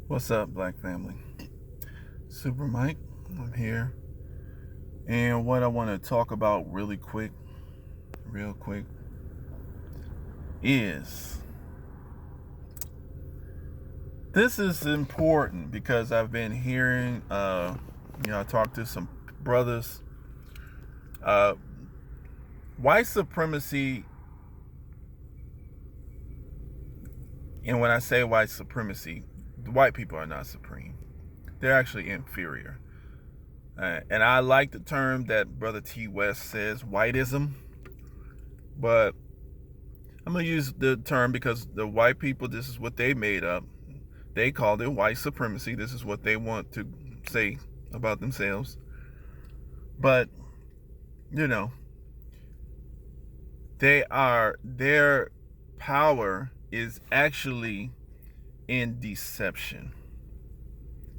What's up, Black family? Super Mike, I'm here. And what I want to talk about real quick, is this is important because I've been hearing, I talked to some brothers. Uh, White supremacy, and when I say white supremacy, the white people are not supreme. They're actually inferior. And I like the term that Brother T. West says, whiteism. But I'm going to use the term because the white people, this is what they made up. They called it white supremacy. This is what they want to say about themselves. But, their power is actually in deception.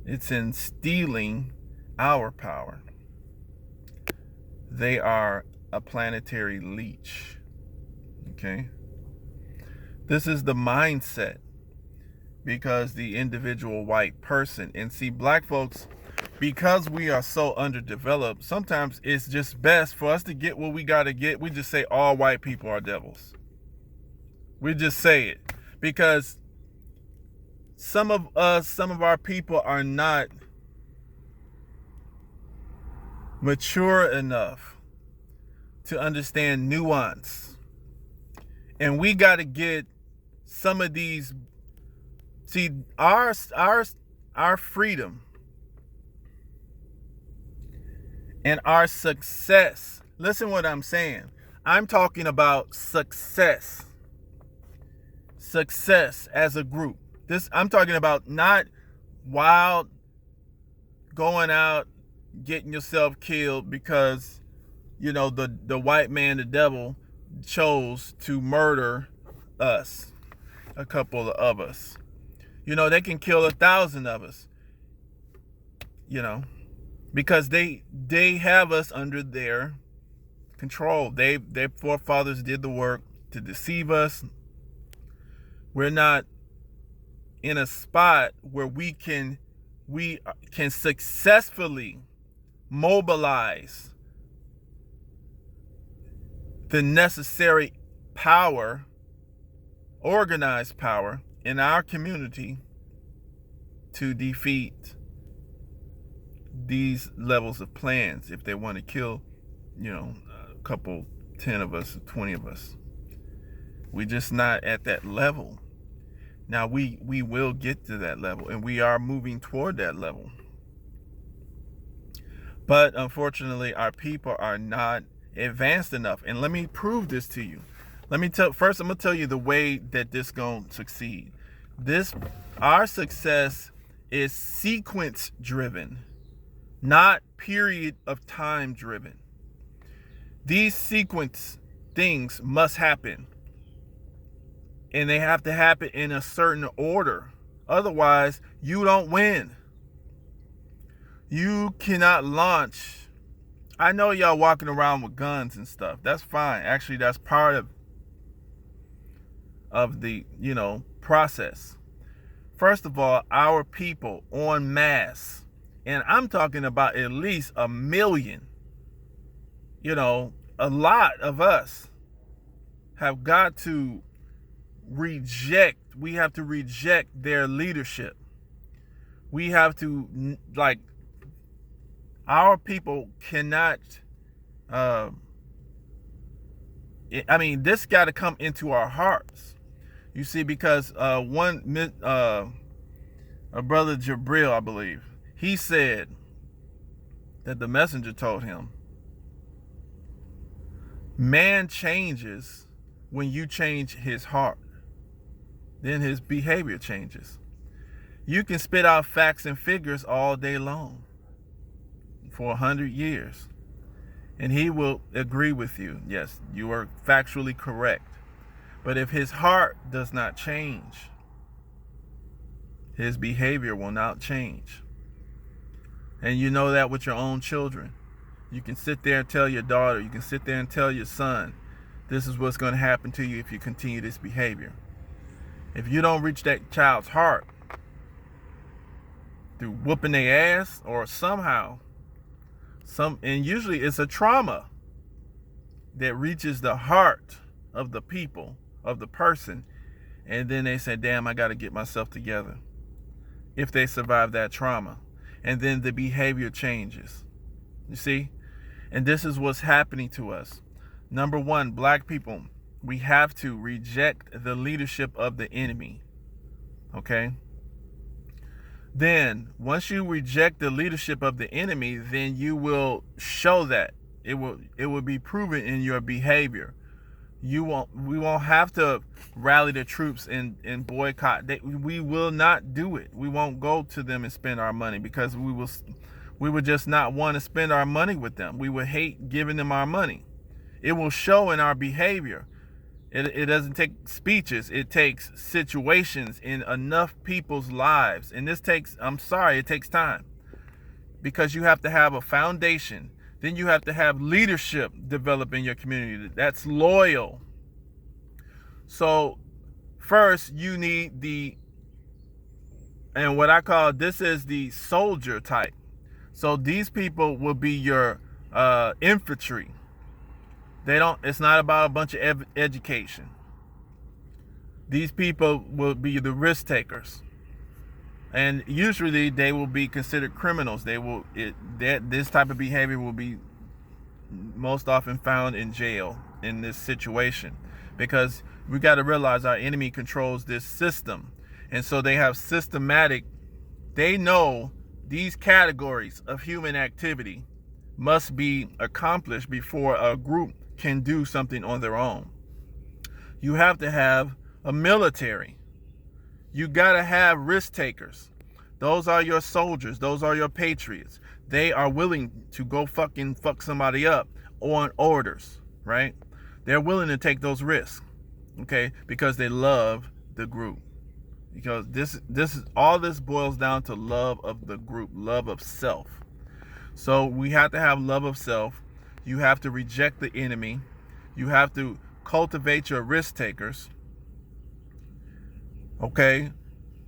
It's in stealing our power. They are a planetary leech. Okay? This is the mindset because the individual white person, and see, black folks, because we are so underdeveloped, sometimes it's just best for us to get what we got to get. We just say all white people are devils. We just say it because some of our people are not mature enough to understand nuance. And we got to get some of these. See, our freedom and our success. Listen what I'm saying. I'm talking about success. Success as a group. I'm talking about not wild going out getting yourself killed because the white man, the devil, chose to murder us, a couple of us. They can kill 1,000 of us, because they have us under their control. Their forefathers did the work to deceive us. We're not in a spot where we can successfully mobilize the necessary power, organized power in our community to defeat these levels of plans if they want to kill, a couple, 10 of us, 20 of us. We're just not at that level. Now we will get to that level, and we are moving toward that level. But unfortunately, our people are not advanced enough. And let me prove this to you. First, I'm going to tell you the way that this going to succeed. Our success is sequence driven, not period of time driven. These sequence things must happen. And they have to happen in a certain order. Otherwise, you don't win. You cannot launch. I know y'all walking around with guns and stuff. That's fine. Actually, that's part of the, process. First of all, our people en masse, and I'm talking about at least 1 million, a lot of us have got to reject their leadership. We have to, our people cannot, this got to come into our hearts. You see, because a brother Jabril, I believe, he said that the messenger told him, man changes when you change his heart. Then his behavior changes. You can spit out facts and figures all day long for 100 years, and he will agree with you. Yes, you are factually correct. But if his heart does not change, his behavior will not change. And you know that with your own children. You can sit there and tell your daughter, you can sit there and tell your son, this is what's going to happen to you if you continue this behavior. If you don't reach that child's heart, through whooping their ass or somehow. And usually it's a trauma that reaches the heart of the people, of the person, and then they say, damn, I got to get myself together. If they survive that trauma, and then the behavior changes. You see? And this is what's happening to us. Number one, black people, we have to reject the leadership of the enemy. Okay? Then, once you reject the leadership of the enemy, then you will show that. It will be proven in your behavior. We won't have to rally the troops and boycott. We will not do it. We won't go to them and spend our money because we would just not want to spend our money with them. We would hate giving them our money. It will show in our behavior. It doesn't take speeches. It takes situations in enough people's lives. And it takes time. Because you have to have a foundation. Then you have to have leadership develop in your community that's loyal. So first you need and what I call, this is the soldier type. So these people will be your infantry. It's not about a bunch of education. These people will be the risk takers. And usually they will be considered criminals. This type of behavior will be most often found in jail in this situation, because we got to realize our enemy controls this system. And so they know these categories of human activity must be accomplished before a group can do something on their own. You have to have a military. You gotta have risk takers. Those are your soldiers. Those are your patriots. They are willing to go fuck somebody up on orders, right? They're willing to take those risks, okay? Because they love the group. Because this boils down to love of the group, love of self. So we have to have love of self. You have to reject the enemy. You have to cultivate your risk takers. Okay,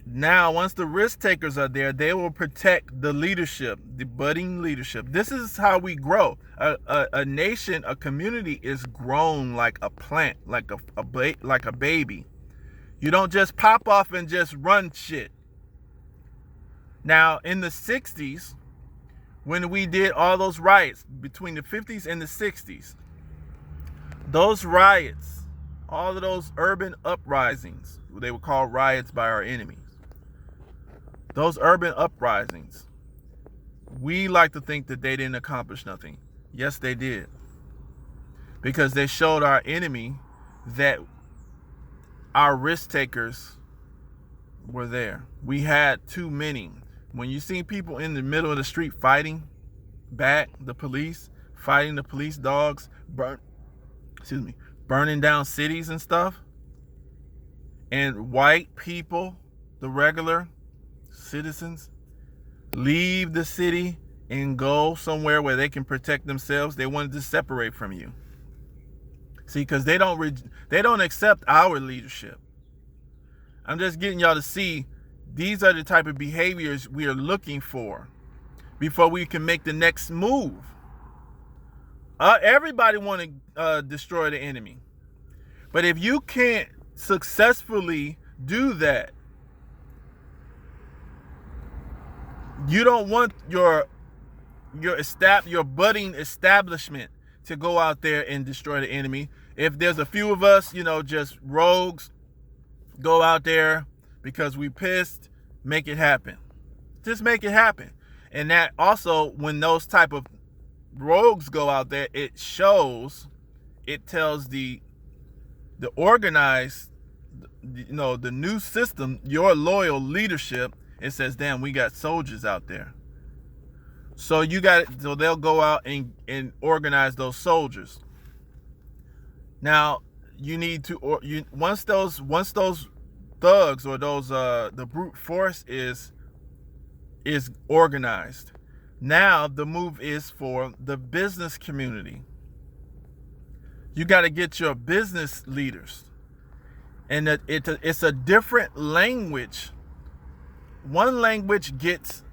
now once the risk takers are there, they will protect the leadership, the budding leadership. This is how we grow. A nation, a community is grown like a plant, like a baby. You don't just pop off and just run shit. Now, in the 60s, when we did all those riots between the 50s and the 60s, those riots, all of those urban uprisings, they were called riots by our enemies. Those urban uprisings, we like to think that they didn't accomplish nothing. Yes, they did. Because they showed our enemy that our risk takers were there. We had too many. When you see people in the middle of the street fighting back the police, fighting the police dogs, burning down cities and stuff, and white people, the regular citizens, leave the city and go somewhere where they can protect themselves, they wanted to separate from you. See, because they don't accept our leadership. I'm just getting y'all to see these are the type of behaviors we are looking for before we can make the next move. Everybody want to destroy the enemy. But if you can't successfully do that, you don't want your budding establishment to go out there and destroy the enemy. If there's a few of us, just rogues, go out there because we pissed, make it happen. Just make it happen. And that also, when those type of rogues go out there, it tells the organized, the new system, your loyal leadership, it says, damn, we got soldiers out there. So they'll go out and organize those soldiers. Now you need to, once those thugs or those the brute force is organized, now the move is for the business community. You got to get your business leaders, and it's a different language. One language gets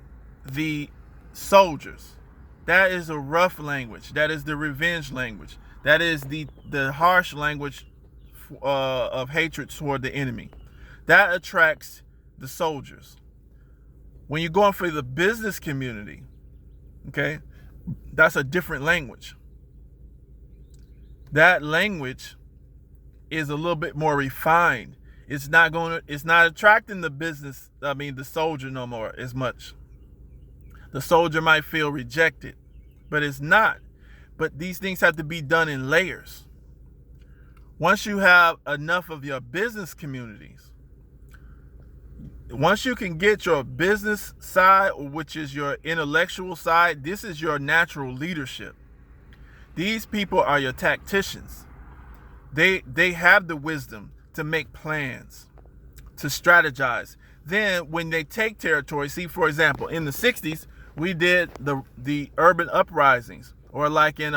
the soldiers. That is a rough language. That is the revenge language. That is the harsh language of hatred toward the enemy. That attracts the soldiers. When you're going for the business community, okay, that's a different language. That language is a little bit more refined. It's not attracting the soldier no more as much. The soldier might feel rejected, but it's not. But these things have to be done in layers. Once you have enough of your business communities, once you can get your business side, which is your intellectual side, this is your natural leadership. These people are your tacticians. They have the wisdom to make plans, to strategize. Then when they take territory, see, for example, in the 60s, we did the urban uprisings, or like in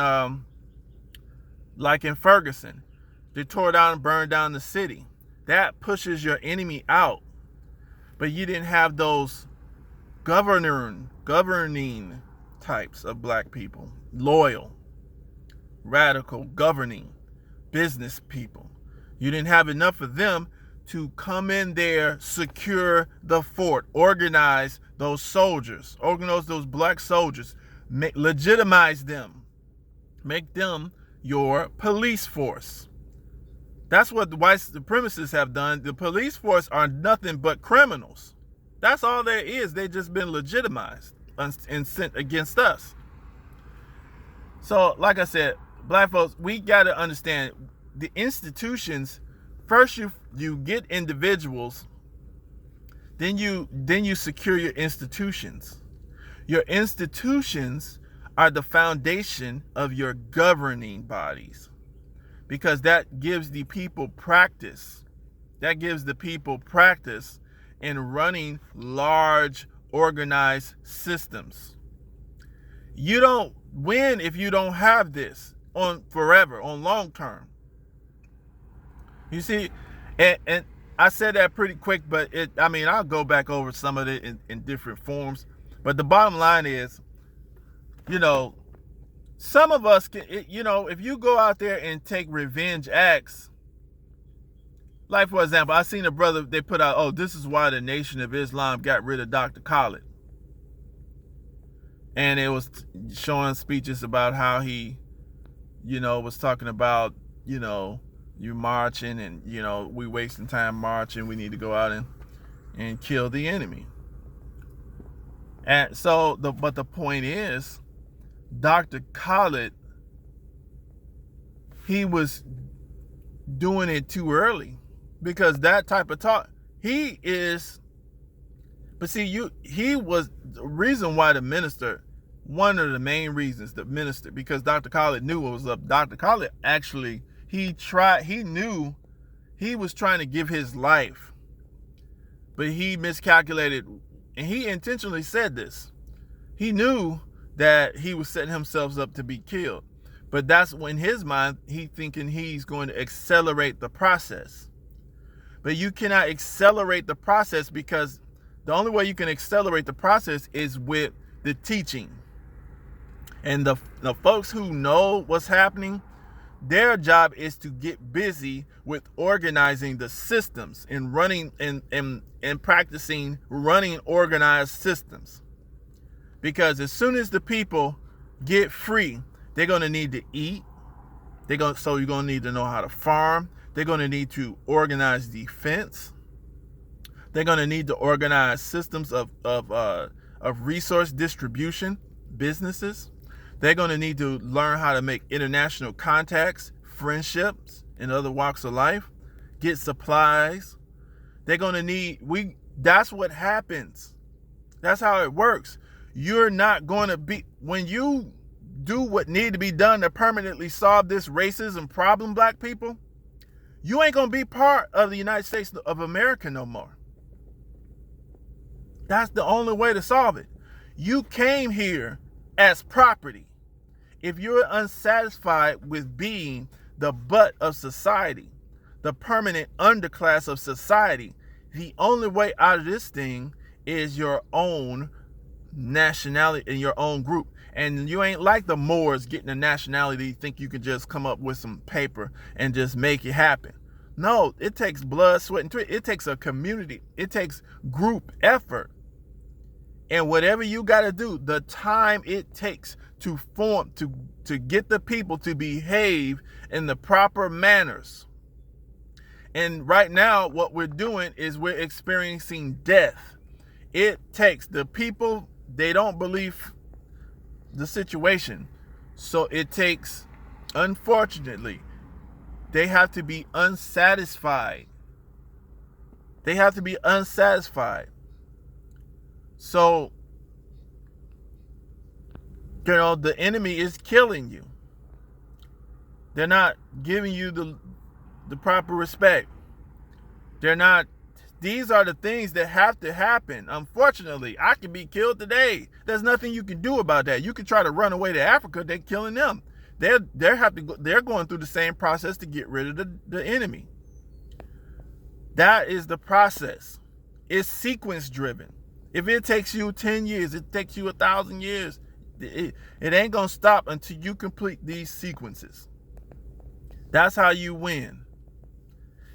Ferguson, they tore down and burned down the city. That pushes your enemy out. But you didn't have those governing types of black people, loyal, radical, governing business people. You didn't have enough of them to come in there, secure the fort, organize those soldiers, organize those black soldiers, legitimize them, make them your police force. That's what the white supremacists have done. The police force are nothing but criminals. That's all there is. They've just been legitimized and sent against us. So, like I said, black folks, we got to understand the institutions. First, you get individuals, then you secure your institutions. Your institutions are the foundation of your governing bodies, because that gives the people practice. That gives the people practice in running large, organized systems. You don't win if you don't have this on forever, on long term. You see, and I said that pretty quick, but I'll go back over some of it in different forms. But the bottom line is, some of us can, if you go out there and take revenge acts, like, for example, I seen a brother, they put out, oh, this is why the Nation of Islam got rid of Dr. Collet. And it was showing speeches about how he, was talking about, you marching and, we wasting time marching. We need to go out and kill the enemy. And so, but the point is, Dr. Collet, he was doing it too early, because that type of talk, he was the reason why the minister, one of the main reasons the minister, because Dr. Collet knew what was up. Dr. Collet actually, he knew he was trying to give his life, but he miscalculated, and he intentionally said this. He knew that he was setting himself up to be killed. But that's when his mind, he's thinking he's going to accelerate the process. But you cannot accelerate the process, because the only way you can accelerate the process is with the teaching. And the folks who know what's happening, their job is to get busy with organizing the systems and running and practicing running organized systems. Because as soon as the people get free, they're going to need to eat. So you're going to need to know how to farm. They're going to need to organize defense. They're going to need to organize systems of resource distribution, businesses. They're going to need to learn how to make international contacts, friendships, in other walks of life, get supplies. They're going to need, that's what happens. That's how it works. You're not going to be, when you do what need to be done to permanently solve this racism problem, black people, you ain't going to be part of the United States of America no more. That's the only way to solve it. You came here as property. If you're unsatisfied with being the butt of society, the permanent underclass of society, the only way out of this thing is your own nationality in your own group. And you ain't like the Moors getting a nationality. You think you can just come up with some paper and just make it happen. No, it takes blood, sweat, and tears. It takes a community. It takes group effort. And whatever you got to do, the time it takes to form, to get the people to behave in the proper manners. And right now, what we're doing is we're experiencing death. It takes the people, they don't believe the situation. So it takes, unfortunately, they have to be unsatisfied. They have to be unsatisfied. So, the enemy is killing you. They're not giving you the proper respect. These are the things that have to happen. Unfortunately, I can be killed today. There's nothing you can do about that. You can try to run away to Africa, they're killing them. They're going through the same process to get rid of the enemy. That is the process. It's sequence driven. If it takes you 10 years, it takes you 1,000 years. It ain't gonna stop until you complete these sequences. That's how you win.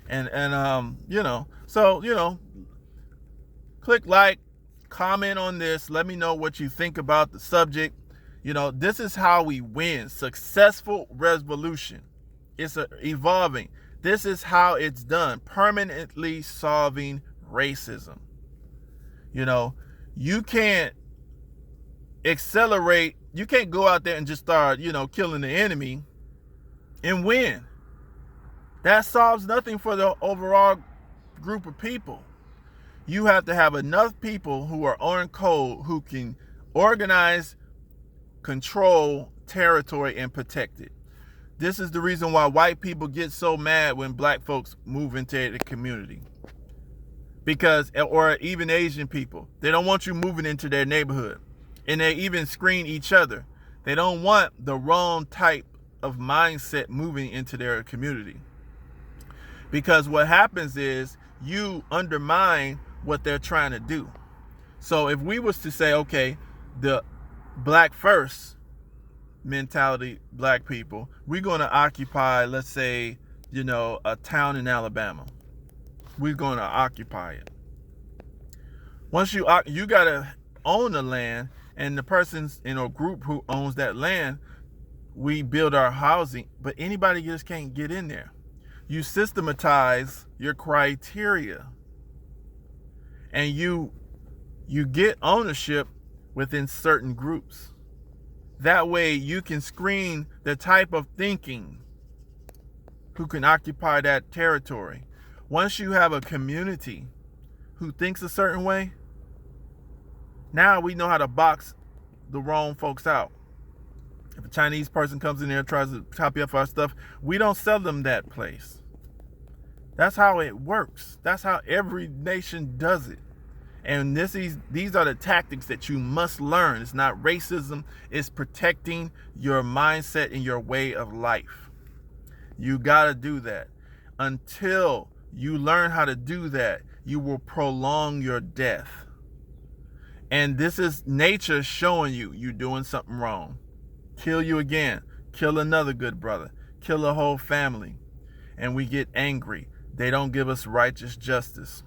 And click like, comment on this. Let me know what you think about the subject. This is how we win. Successful resolution. It's evolving. This is how it's done. Permanently solving racism. You can't accelerate. You can't go out there and just start, killing the enemy and win. That solves nothing for the overall group of people. You have to have enough people who are on code, who can organize, control territory, and protect it. This is the reason why white people get so mad when black folks move into the community. Or even Asian people, they don't want you moving into their neighborhood. And they even screen each other. They don't want the wrong type of mindset moving into their community. Because what happens is you undermine what they're trying to do. So if we was to say, okay, the black first mentality, black people, we're going to occupy, let's say, a town in Alabama. We're going to occupy it. Once you got to own the land, and the person's group who owns that land, we build our housing, but anybody just can't get in there. You systematize your criteria, and you get ownership within certain groups. That way you can screen the type of thinking who can occupy that territory. Once you have a community who thinks a certain way, now we know how to box the wrong folks out. If a Chinese person comes in there and tries to copy up our stuff, we don't sell them that place. That's how it works. That's how every nation does it. And these are the tactics that you must learn. It's not racism. It's protecting your mindset and your way of life. You got to do that. Until you learn how to do that, you will prolong your death. And this is nature showing you're doing something wrong. Kill you again. Kill another good brother. Kill a whole family. And we get angry. They don't give us righteous justice.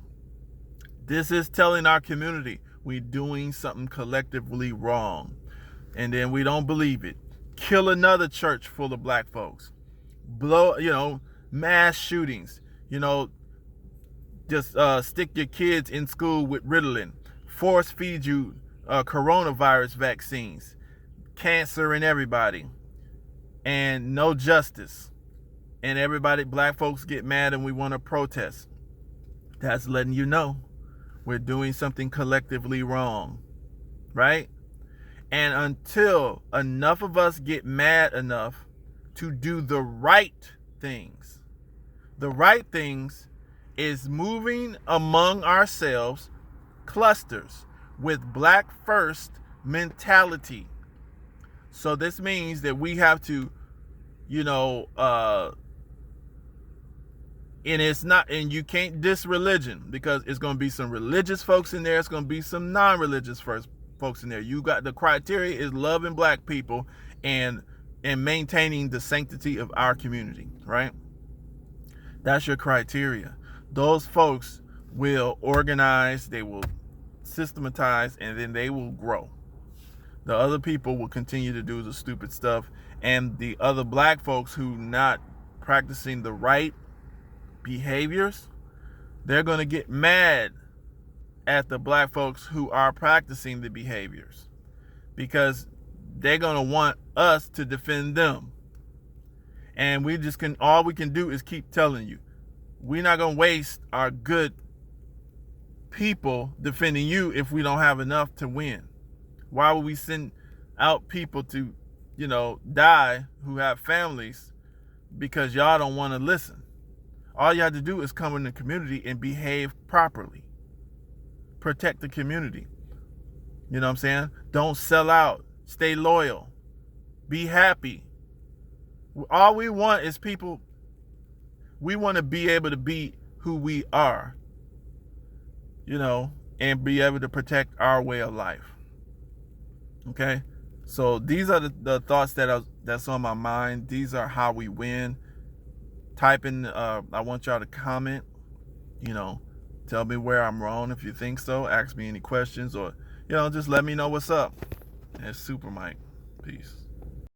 This is telling our community we're doing something collectively wrong. And then we don't believe it. Kill another church full of black folks. Mass shootings. Just stick your kids in school with Ritalin. Force feed you coronavirus vaccines. Cancer in everybody. And no justice. And everybody, black folks get mad and we want to protest. That's letting you know we're doing something collectively wrong. Right? And until enough of us get mad enough to do the right things. The right things is moving among ourselves, clusters, with black first mentality. So this means that we have to, and you can't diss religion, because it's going to be some religious folks in there. It's going to be some non-religious folks in there. You got the criteria is loving black people and maintaining the sanctity of our community, right? That's your criteria. Those folks will organize, they will systematize, and then they will grow. The other people will continue to do the stupid stuff, and the other black folks who not practicing the right behaviors, they're going to get mad at the black folks who are practicing the behaviors, because they're going to want us to defend them. And all we can do is keep telling you, we're not going to waste our good people defending you if we don't have enough to win. Why would we send out people to, die who have families because y'all don't want to listen? All you have to do is come in the community and behave properly. Protect the community. You know what I'm saying? Don't sell out. Stay loyal. Be happy. All we want is people. We want to be able to be who we are, and be able to protect our way of life. Okay? So these are the thoughts that's on my mind. These are how we win. Type in, I want y'all to comment, tell me where I'm wrong if you think so. Ask me any questions, or, just let me know what's up. It's Super Mike. Peace.